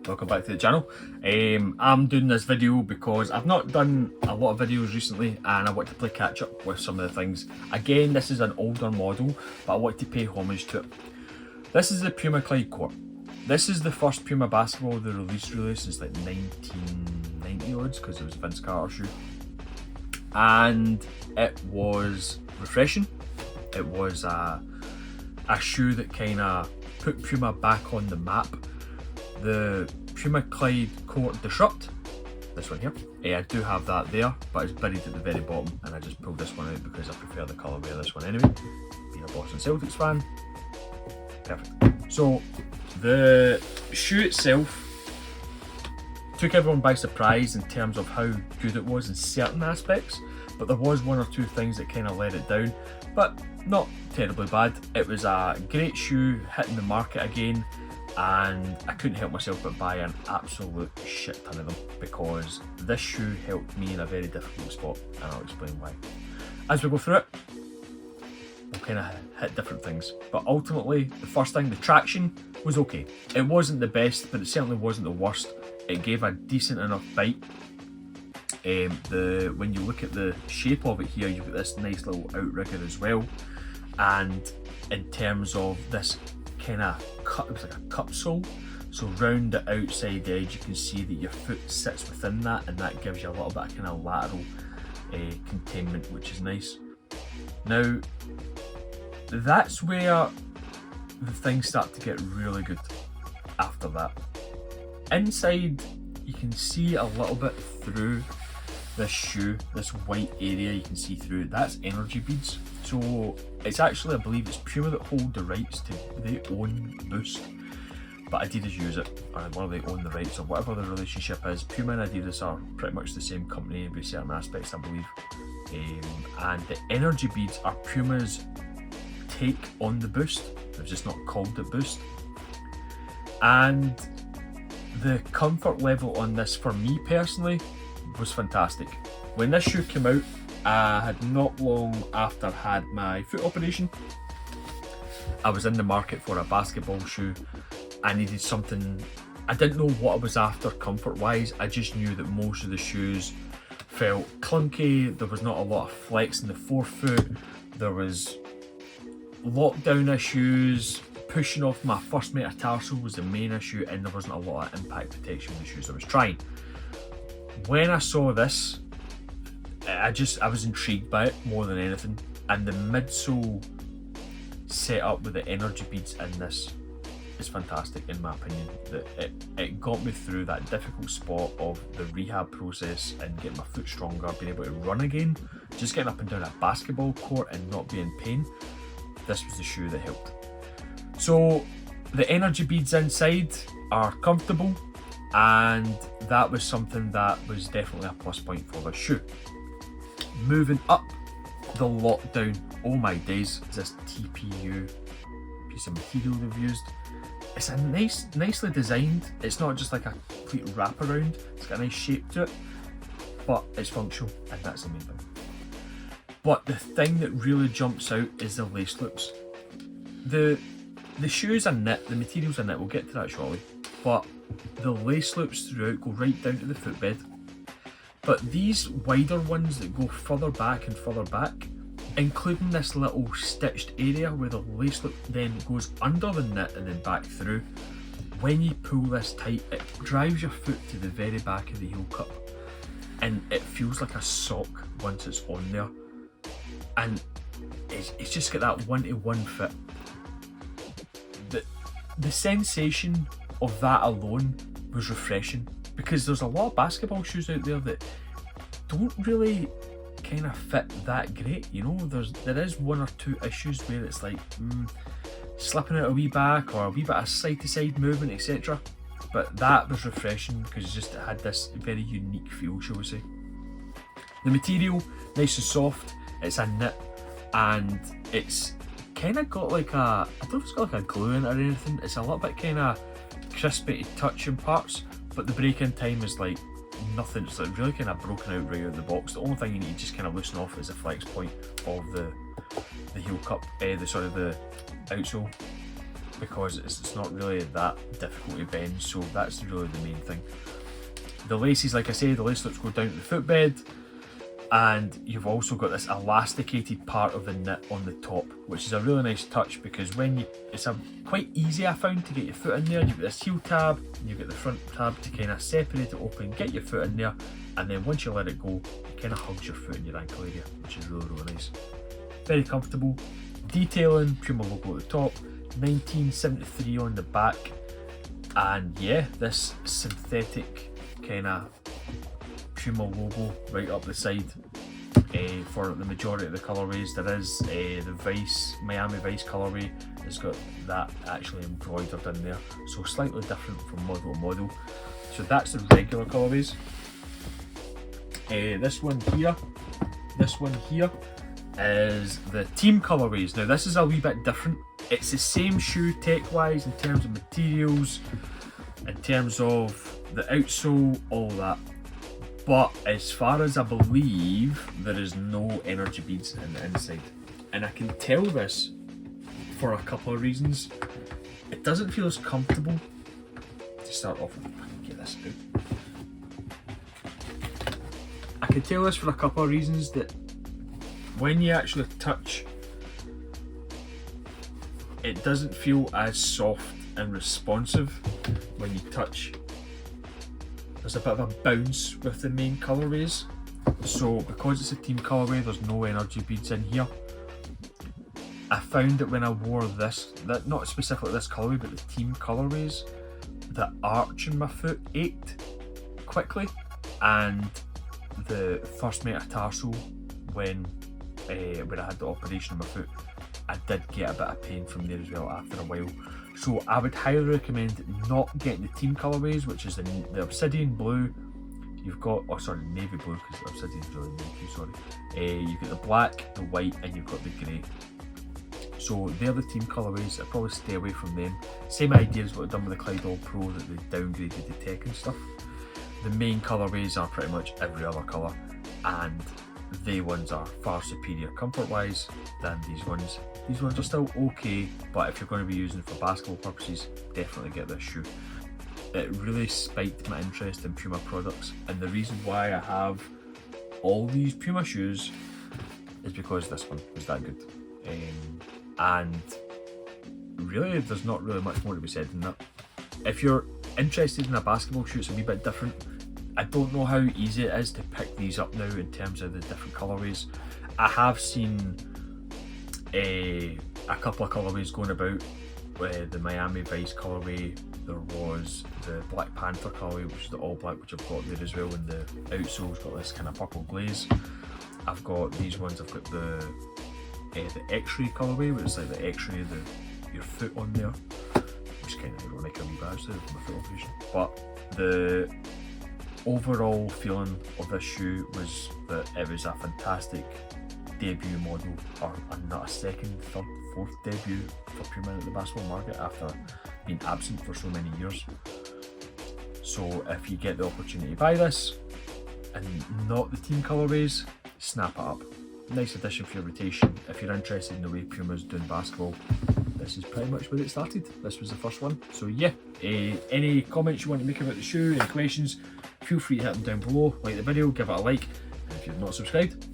welcome back to the channel. I'm doing this video because I've not done a lot of videos recently and I want to play catch up with some of the things. Again, this is an older model, but I want to pay homage to it. This is the Puma Clyde Court. This is the first Puma basketball they released really since like 1990 odds, because it was a Vince Carter shoe. And it was refreshing. It was a shoe that kind of put Puma back on the map. The Puma Clyde Court Disrupt, this one here, I do have that there, but it's buried at the very bottom, and I just pulled this one out because I prefer the colourway of this one anyway. Being a Boston Celtics fan, perfect. So the shoe itself took everyone by surprise in terms of how good it was in certain aspects, but there was one or two things that kind of let it down, but not terribly bad. It was a great shoe hitting the market again, and I couldn't help myself but buy an absolute shit ton of them because this shoe helped me in a very difficult spot, and I'll explain why. As we go through it, we'll kind of hit different things, but ultimately the first thing, the traction was okay. It wasn't the best, but it certainly wasn't the worst. It gave a decent enough bite. When you look at the shape of it here, you've got this nice little outrigger as well, and in terms of this kind of cut, it was like a cup sole, so round the outside edge you can see that your foot sits within that, and that gives you a little bit of kind of lateral containment, which is nice. Now that's where the things start to get really good after that. Inside you can see a little bit through this shoe, this white area you can see through, that's energy beads. So it's actually, I believe it's Puma that hold the rights to, they own Boost, but Adidas use it, or well, they own the rights, or whatever the relationship is. Puma and Adidas are pretty much the same company with certain aspects, I believe. And the energy beads are Puma's take on the Boost. They've just not called it Boost. And the comfort level on this, for me personally, was fantastic. When this shoe came out, I had not long after had my foot operation. I was in the market for a basketball shoe. I needed something, I didn't know what I was after comfort wise. I just knew that most of the shoes felt clunky. There was not a lot of flex in the forefoot. There was lockdown issues. Pushing off my first metatarsal was the main issue, and there wasn't a lot of impact protection with the shoes I was trying. When I saw this, I was intrigued by it more than anything, and the midsole set up with the energy beads in this is fantastic in my opinion. It got me through that difficult spot of the rehab process and getting my foot stronger, being able to run again, just getting up and down a basketball court and not be in pain. This was the shoe that helped. So the energy beads inside are comfortable, and that was something that was definitely a plus point for this shoe. Moving up, the lockdown, oh my days, this TPU piece of material they've used. It's a nicely designed, it's not just like a complete wraparound, it's got a nice shape to it, but it's functional, and that's the main thing. But the thing that really jumps out is the lace loops. The shoes are knit, the materials are knit, we'll get to that shortly, but the lace loops throughout go right down to the footbed. But these wider ones that go further back and further back, including this little stitched area where the lace loop then goes under the knit and then back through, when you pull this tight, it drives your foot to the very back of the heel cup, and it feels like a sock once it's on there, and it's just got that one-to-one fit. The sensation of that alone was refreshing, because there's a lot of basketball shoes out there that don't really kind of fit that great, you know. There is one or two issues where it's like slipping out a wee back or a wee bit of side to side movement, etc. But that was refreshing because it had this very unique feel, shall we say. The material, nice and soft, it's a knit, and it's kind of got like I don't know if it's got like a glue in it or anything. It's a little bit kind of crispy to touch in parts, but the break-in time is like nothing. It's like really kind of broken out right out of the box. The only thing you need to just kind of loosen off is the flex point of the heel cup, the outsole. because it's not really that difficult to bend, so that's really the main thing. The laces, like I say, the lace loops go down to the footbed, and you've also got this elasticated part of the knit on the top, which is a really nice touch, because it's quite easy, I found, to get your foot in there. You've got this heel tab, and you've got the front tab to kind of separate it open, get your foot in there, and then once you let it go, it kind of hugs your foot in your ankle area, which is really, really nice. Very comfortable. Detailing, Puma logo at the top, 1973 on the back, and yeah, this synthetic kind of Puma logo right up the side. For the majority of the colourways, there is the Miami Vice colourway has got that actually embroidered in there, so slightly different from model to model. So that's the regular colourways. This one here is the team colourways. Now this is a wee bit different. It's the same shoe tech wise in terms of materials, in terms of the outsole, all that. But as far as I believe, there is no energy beads in the inside. And I can tell this for a couple of reasons. It doesn't feel as comfortable. To start off with, if I can get this out. I can tell this for a couple of reasons, that when you actually touch, it doesn't feel as soft and responsive when you touch. There's a bit of a bounce with the main colourways. So because it's a team colourway, there's no energy beads in here. I found that when I wore this, that not specifically this colourway, but the team colourways, the arch in my foot ached quickly, and the first metatarsal when I had the operation on my foot, I did get a bit of pain from there as well after a while. So I would highly recommend not getting the team colourways, which is the obsidian blue. You've got, oh sorry, navy blue, because obsidian's really navy, sorry. You've got the black, the white, and you've got the grey. So they're the team colourways. I'd probably stay away from them. Same idea as what I've done with the Clyde All Pro, that they downgraded the tech and stuff. The main colourways are pretty much every other colour, and they ones are far superior comfort wise than these ones. These ones are still okay, but if you're going to be using it for basketball purposes, definitely get this shoe. It really spiked my interest in Puma products, and the reason why I have all these Puma shoes is because this one was that good. And really, there's not really much more to be said than that. If you're interested in a basketball shoe, it's a wee bit different. I don't know how easy it is to pick these up now in terms of the different colourways. I have seen a couple of colourways going about. The Miami Vice colourway, there was the Black Panther colourway, which is the all black, which I've got there as well, and the outsole's got this kind of purple glaze. I've got these ones, I've got the X-ray colourway, which is like the X-ray of your foot on there, which is kind of ironic a wee bit actually with my foot operation. But the overall feeling of this shoe was that it was a fantastic debut model, or not a second, third, fourth debut for Puma at the basketball market after being absent for so many years. So if you get the opportunity to buy this and not the team colourways, snap it up. Nice addition for your rotation. If you're interested in the way Puma's doing basketball, this is pretty much where it started. This was the first one. So yeah, any comments you want to make about the shoe, any questions, feel free to hit them down below. Like the video, give it a like, and if you're not subscribed,